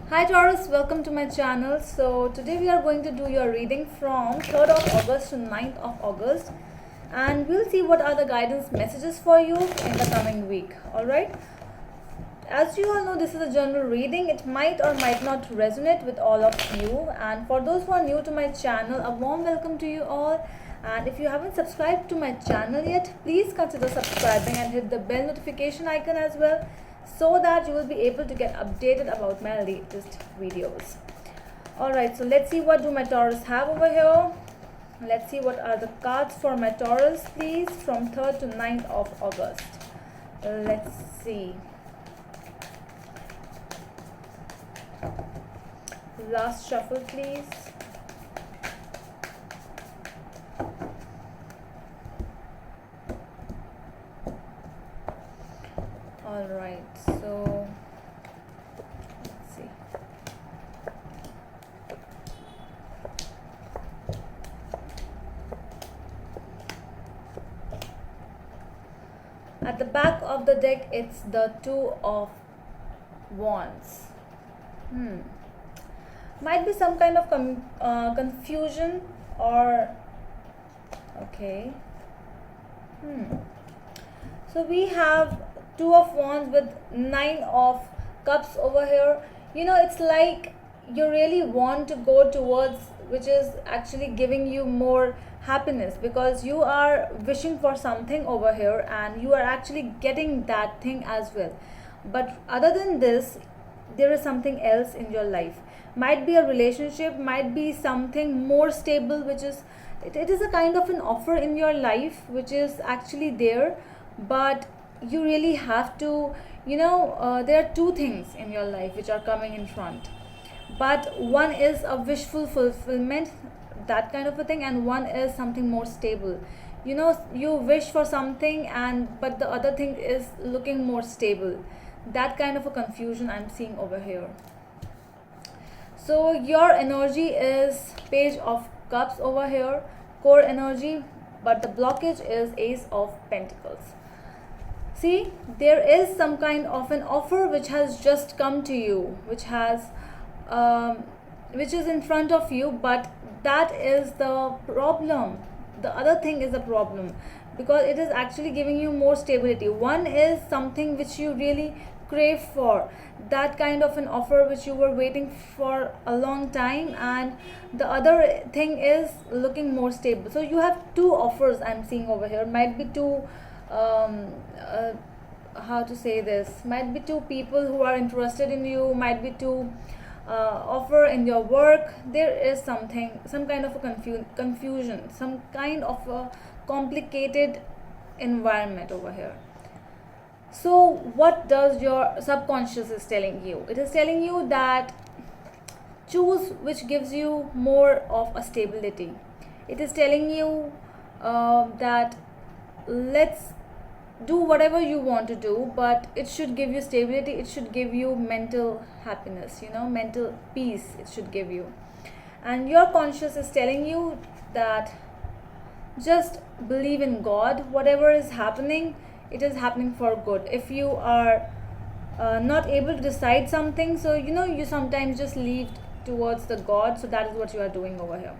Hi Taurus, welcome to my channel. So today we are going to do your reading from 3rd of August to 9th of August, and we'll see what are the guidance messages for you in the coming week. Alright, as you all know, this is a general reading. It might or might not resonate with all of you, and for those who are new to my channel, a warm welcome to you all. And if you haven't subscribed to my channel yet, please consider subscribing and hit the bell notification icon as well, so that you will be able to get updated about my latest videos. Alright, so let's see what do my Taurus have over here. Let's see what are the cards for my Taurus, please, from 3rd to 9th of August. Let's see. Last shuffle, please. Alright, so let's see. At the back of the deck, it's the Two of Wands. Might be some kind of confusion or okay. So we have Two of Wands with Nine of Cups over here. You know, it's like you really want to go towards which is actually giving you more happiness, because you are wishing for something over here and you are actually getting that thing as well. But other than this, there is something else in your life. Might be a relationship, might be something more stable, which is it is a kind of an offer in your life which is actually there, but you really have to, there are two things in your life which are coming in front, but one is a wishful fulfillment, that kind of a thing, and one is something more stable. You wish for something, and but the other thing is looking more stable. That kind of a confusion I'm seeing over here. So your energy is Page of Cups over here, core energy, but the blockage is Ace of Pentacles. See, there is some kind of an offer which has just come to you, which is in front of you, but that is the problem. The other thing is the problem, because it is actually giving you more stability. One is something which you really crave for, that kind of an offer which you were waiting for a long time, and the other thing is looking more stable. So you have two offers I'm seeing over here. Might be two how to say this, might be two people who are interested in you, might be two offer in your work. There is some kind of a confusion, some kind of a complicated environment over here. So what does your subconscious is telling you? It is telling you that choose which gives you more of a stability. It is telling you that let's do whatever you want to do, but it should give you stability, it should give you mental happiness, mental peace it should give you. And your conscious is telling you that just believe in God. Whatever is happening, it is happening for good. If you are not able to decide something, so you sometimes just leave towards the God. So that is what you are doing over here.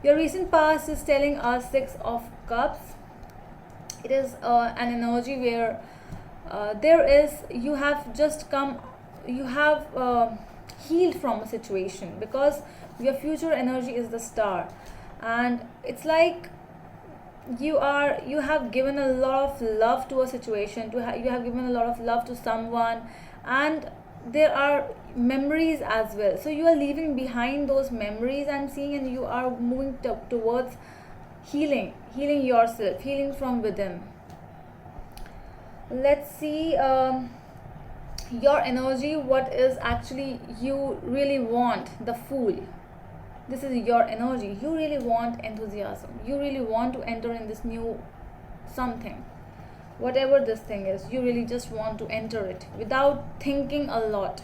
Your recent past is telling us Six of Cups. It is an energy where you have just come, you have healed from a situation, because your future energy is the Star, and it's like you have given a lot of love to a situation, you have given a lot of love to someone, and there are memories as well. So you are leaving behind those memories I'm seeing, and you are moving towards healing yourself, healing from within. Let's see your energy, what is actually you really want. The Fool. This is your energy. You really want enthusiasm, you really want to enter in this new something, whatever this thing is. You really just want to enter it without thinking a lot.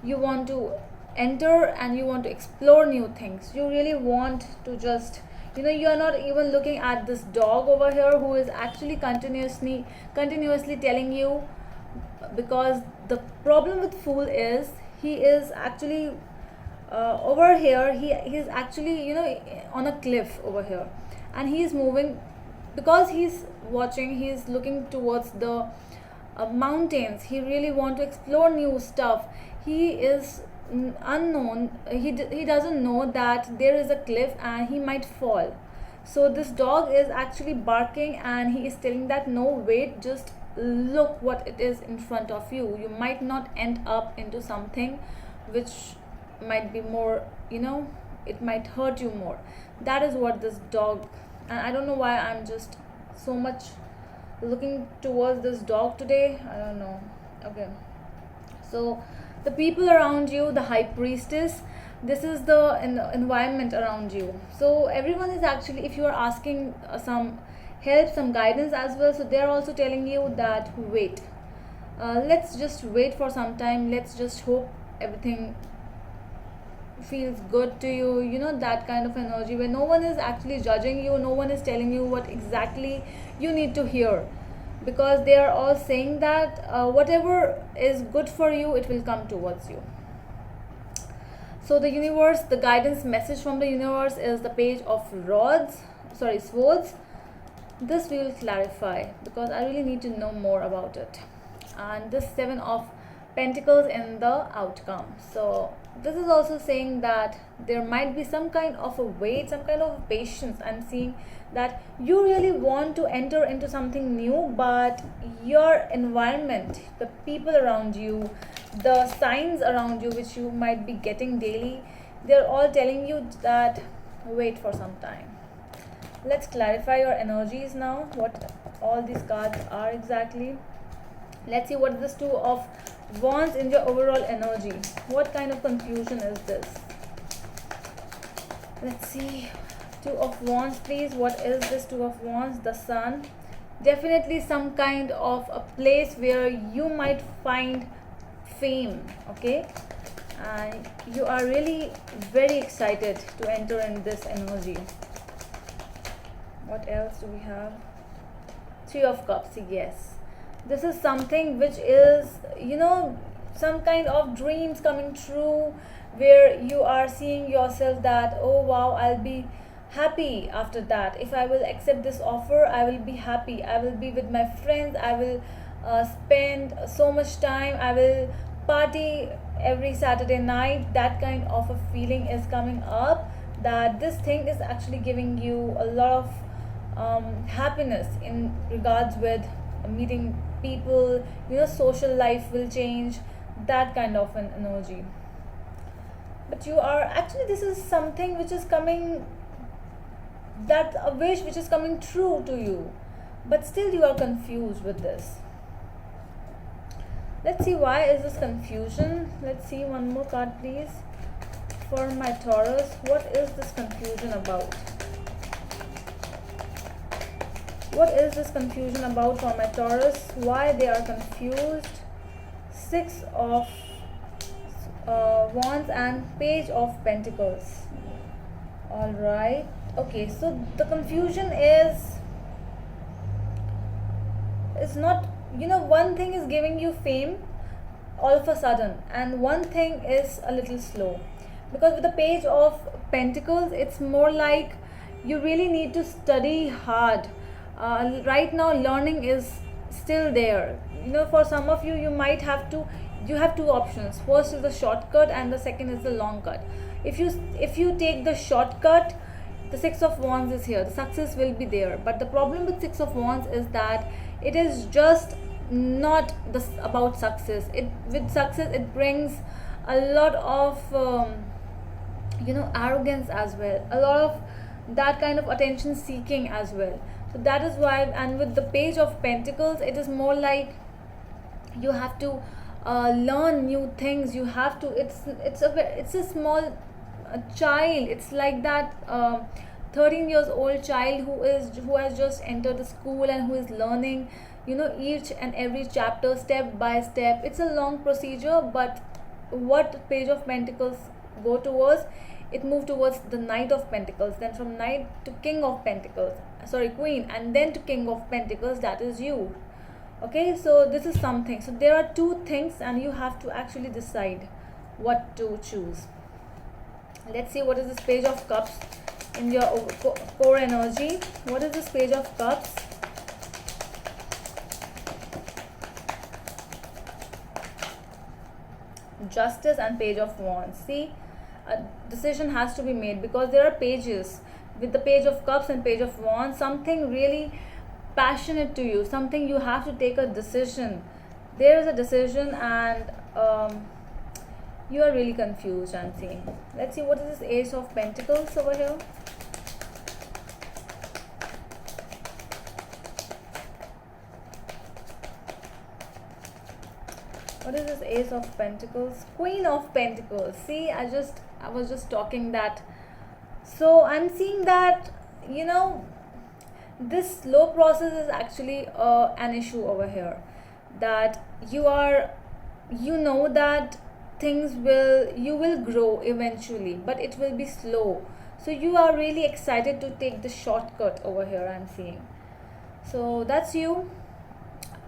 You want to enter and you want to explore new things. You really want to just, you are not even looking at this dog over here who is actually continuously telling you, because the problem with Fool is he is actually over here. He is actually, on a cliff over here, and he is moving because he's watching. He is looking towards the mountains. He really want to explore new stuff. He is unknown. He doesn't know that there is a cliff and he might fall. So this dog is actually barking, and he is telling that no, wait, just look what it is in front of you. You might not end up into something which might be more, it might hurt you more. That is what this dog, and I don't know why I'm just so much looking towards this dog today. I don't know. Okay, so the people around you, the high priestess, this is the environment around you. So everyone is actually, if you are asking some help, some guidance as well, so they're also telling you that wait, let's just wait for some time. Let's just hope everything feels good to you, that kind of energy where no one is actually judging you, no one is telling you what exactly you need to hear, because they are all saying that whatever is good for you, it will come towards you. So the universe, the guidance message from the universe is the page of swords. This we will clarify because I really need to know more about it. And this 7 of Pentacles in the outcome. So this is also saying that there might be some kind of a wait, some kind of patience. I'm seeing that you really want to enter into something new, but your environment, the people around you, the signs around you which you might be getting daily, they're all telling you that wait for some time. Let's clarify your energies now, what all these cards are exactly. Let's see what is this 2 of Wands in your overall energy. What kind of confusion is this? Let's see. 2 of Wands, please. What is this 2 of Wands? The Sun. Definitely some kind of a place where you might find fame, okay? And you are really very excited to enter in this energy. What else do we have? 3 of Cups, yes. This is something which is, some kind of dreams coming true, where you are seeing yourself that, oh wow, I'll be happy after that. If I will accept this offer, I will be happy. I will be with my friends. I will spend so much time. I will party every Saturday night. That kind of a feeling is coming up, that this thing is actually giving you a lot of happiness in regards with meeting people, social life will change, that kind of an energy. But you are actually, this is something which is coming, that a wish which is coming true to you, but still you are confused with this. Let's see, why is this confusion? Let's see one more card, please, for my Taurus. What is this confusion about? What is this confusion about for my Taurus? Why they are confused? 6 of Wands and Page of Pentacles. Alright. Okay, so the confusion is not, one thing is giving you fame all of a sudden, and one thing is a little slow. Because with the Page of Pentacles, it's more like you really need to study hard. Right now learning is still there. For some of you, you have 2 options. First is the shortcut and the second is the long cut. If you take the shortcut, the 6 of Wands is here, the success will be there. But the problem with 6 of Wands is that it is just not about success. With success, it brings a lot of arrogance as well, a lot of that kind of attention seeking as well. So that is why. And with the Page of Pentacles, it is more like you have to learn new things. You have to, it's a small child. It's like that 13 years old child who has just entered the school and who is learning each and every chapter step by step. It's a long procedure, but what Page of Pentacles go towards, it moved towards the Knight of Pentacles, then from Knight to King of Pentacles, Queen, and then to King of Pentacles, that is you. Okay, so this is something. So there are 2 things and you have to actually decide what to choose. Let's see what is this page of cups in your core energy. What is this page of cups? Justice and page of wands. See, a decision has to be made because there are pages with the page of cups and page of wands, something really passionate to you, something you have to take a decision. There is a decision, and you are really confused, I'm seeing. Let's see what is this ace of pentacles over here. What is this ace of pentacles? Queen of pentacles. See, I was just talking that. So I'm seeing that, this slow process is actually an issue over here, that you know that you will grow eventually, but it will be slow. So you are really excited to take the shortcut over here, I'm seeing. So that's you.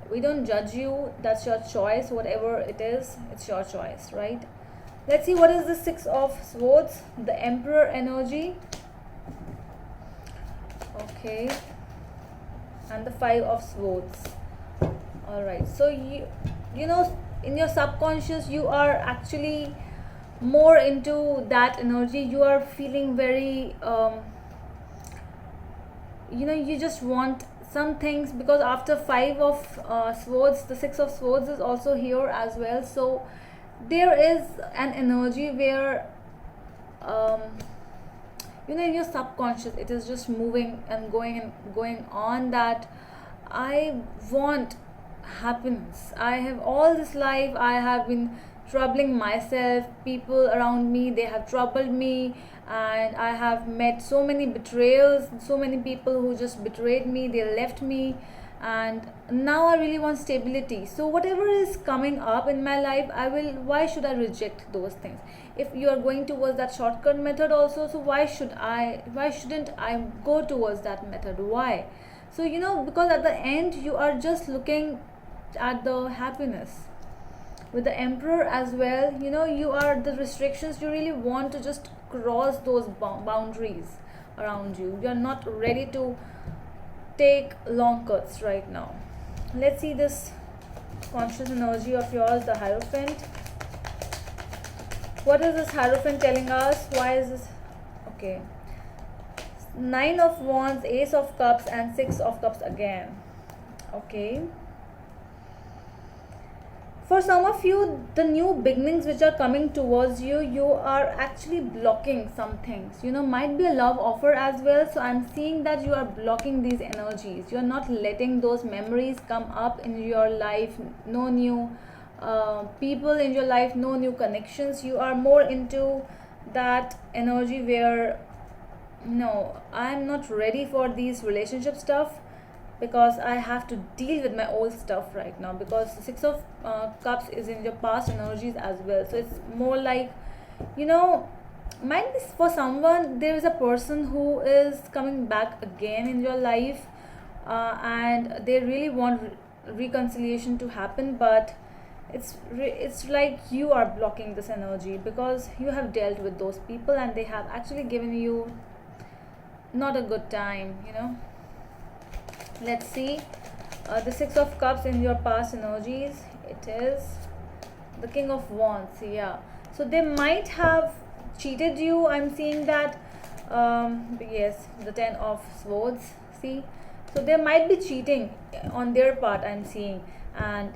We don't judge you. That's your choice. Whatever it is, it's your choice, right? Let's see what is the Six of Swords, the Emperor energy. Okay. And the Five of Swords. All right. So you know, in your subconscious, you are actually more into that energy. You are feeling very you just want some things, because after Five of Swords, the Six of Swords is also here as well. So there is an energy where in your subconscious it is just moving and going on, that I want happiness. I have all this life, I have been troubling myself, people around me, they have troubled me, and I have met so many betrayals, so many people who just betrayed me, they left me, and now I really want stability. So whatever is coming up in my life, why should I reject those things? If you are going towards that shortcut method also, so why shouldn't I go towards that method? Why? So because at the end you are just looking at the happiness. With the Emperor as well, you are the restrictions, you really want to just cross those boundaries around you. You are not ready to take long cuts right now. Let's see this conscious energy of yours, the Hierophant. What is this Hierophant telling us? Why is this? Okay. Nine of Wands, Ace of Cups, and Six of Cups again. Okay. For some of you, the new beginnings which are coming towards you, you are actually blocking some things. Might be a love offer as well. So I'm seeing that you are blocking these energies. You're not letting those memories come up in your life. No new people in your life, no new connections. You are more into that energy where, no, I'm not ready for these relationship stuff, because I have to deal with my old stuff right now, because the Six of Cups is in your past energies as well. So it's more like, might be for someone, there is a person who is coming back again in your life, and they really want reconciliation to happen, but it's like you are blocking this energy because you have dealt with those people and they have actually given you not a good time. Let's see the Six of Cups in your past energies. It is the King of Wands. Yeah, so they might have cheated you. I'm seeing that. Yes, the Ten of Swords. See, so there might be cheating on their part, I'm seeing, and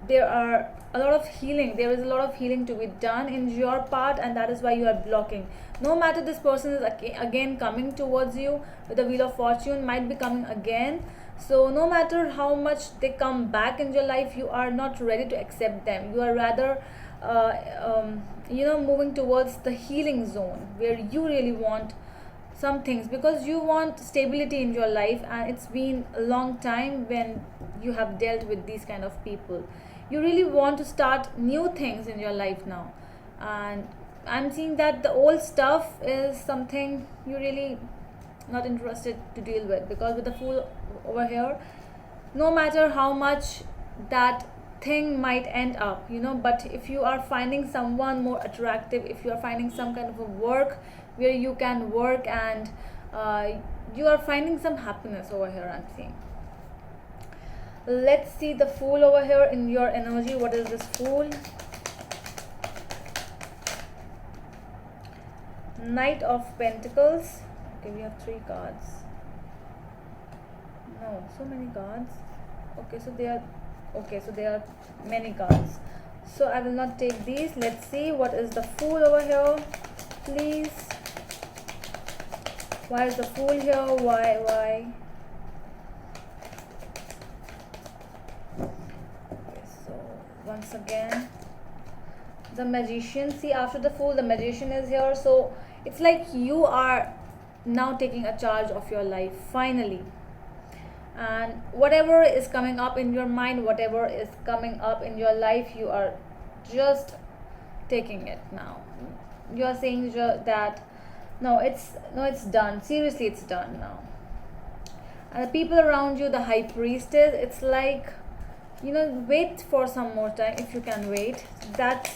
there are a lot of healing. There is a lot of healing to be done in your part, and that is why you are blocking. No matter, this person is again coming towards you with the Wheel of Fortune, might be coming again. So no matter how much they come back in your life, you are not ready to accept them. You are rather moving towards the healing zone where you really want some things, because you want stability in your life, and it's been a long time when you have dealt with these kind of people. You really want to start new things in your life now, and I'm seeing that the old stuff is something you really not interested to deal with, because with the Fool over here, no matter how much that thing might end up, you know. But if you are finding someone more attractive, if you are finding some kind of a work where you can work, and you are finding some happiness over here, I'm seeing. Let's see the Fool over here in your energy. What is this Fool? Knight of Pentacles. Okay, we have 3 cards. No, so many cards. Okay, so there are many cards. So I will not take these. Let's see what is the Fool over here, please. Why is the Fool here? Why? Okay, so once again, the Magician. See, after the Fool, the Magician is here. So it's like you are now taking a charge of your life finally, and whatever is coming up in your mind, whatever is coming up in your life, you are just taking it now. You are saying that no, it's done. Seriously, it's done now. And the people around you, the High Priestess, it's like, you know, wait for some more time if you can wait. That's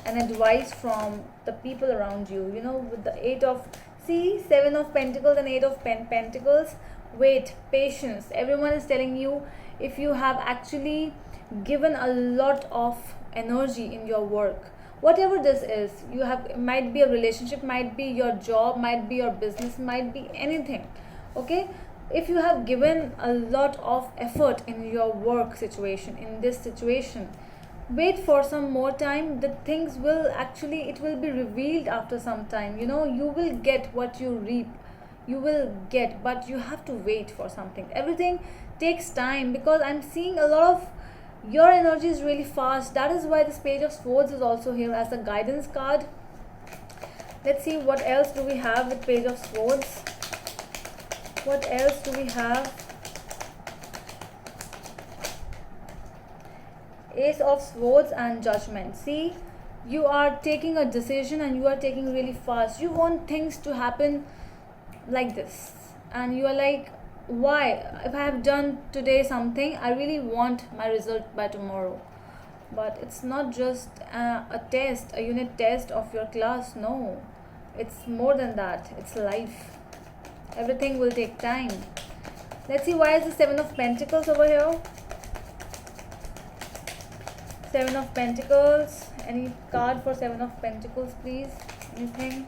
an advice from the people around you, you know. With the 8 of, see, 7 of Pentacles and 8 of Pentacles, wait, patience. Everyone is telling you, if you have actually given a lot of energy in your work, whatever this is, you have, might be a relationship, might be your job, might be your business, might be anything, okay. If you have given a lot of effort in your work situation, in this situation, wait for some more time. The things will actually, it will be revealed after some time, you know. You will get what you reap, you will get, but you have to wait for something. Everything takes time, because I'm seeing a lot of your energy is really fast. That is why this Page of Swords is also here as a guidance card. Let's see what else do we have with Page of Swords. What else do we have? Ace of Swords and Judgment. See, you are taking a decision and you are taking really fast. You want things to happen like this, and you are like, why? If I have done today something, I really want my result by tomorrow. But it's not just a test, a unit test of your class. No, it's more than that. It's life. Everything will take time. Let's see, why is the 7 of Pentacles over here? 7 of Pentacles. Any card for 7 of Pentacles, please? Anything?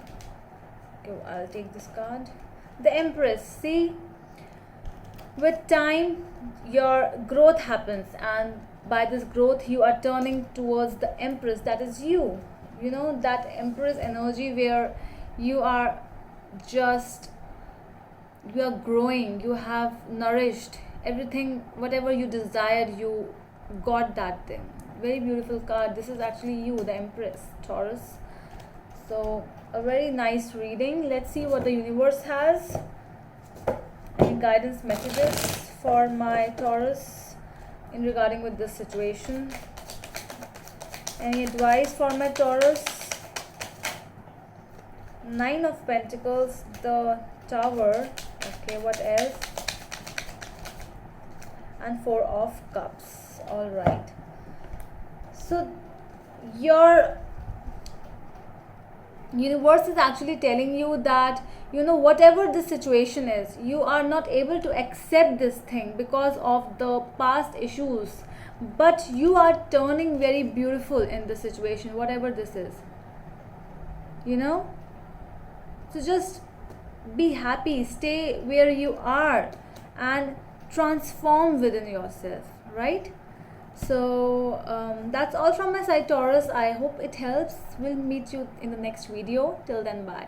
Okay, I'll take this card. The Empress. See, with time your growth happens, and by this growth you are turning towards the Empress. That is you, you know, that Empress energy where you are just, you are growing, you have nourished everything, whatever you desired, you got that thing. Very beautiful card. This is actually you, the Empress, Taurus. So a very nice reading. Let's see what the universe has. Any guidance messages for my Taurus in regarding with this situation? Any advice for my Taurus? 9 of Pentacles, the Tower. Okay, what else? And 4 of Cups. All right. So your universe is actually telling you that, you know, whatever the situation is, you are not able to accept this thing because of the past issues, but you are turning very beautiful in the situation, whatever this is, you know. So just be happy, stay where you are and transform within yourself, right? So that's all from my side, Taurus. I hope it helps. We'll meet you in the next video. Till then, bye.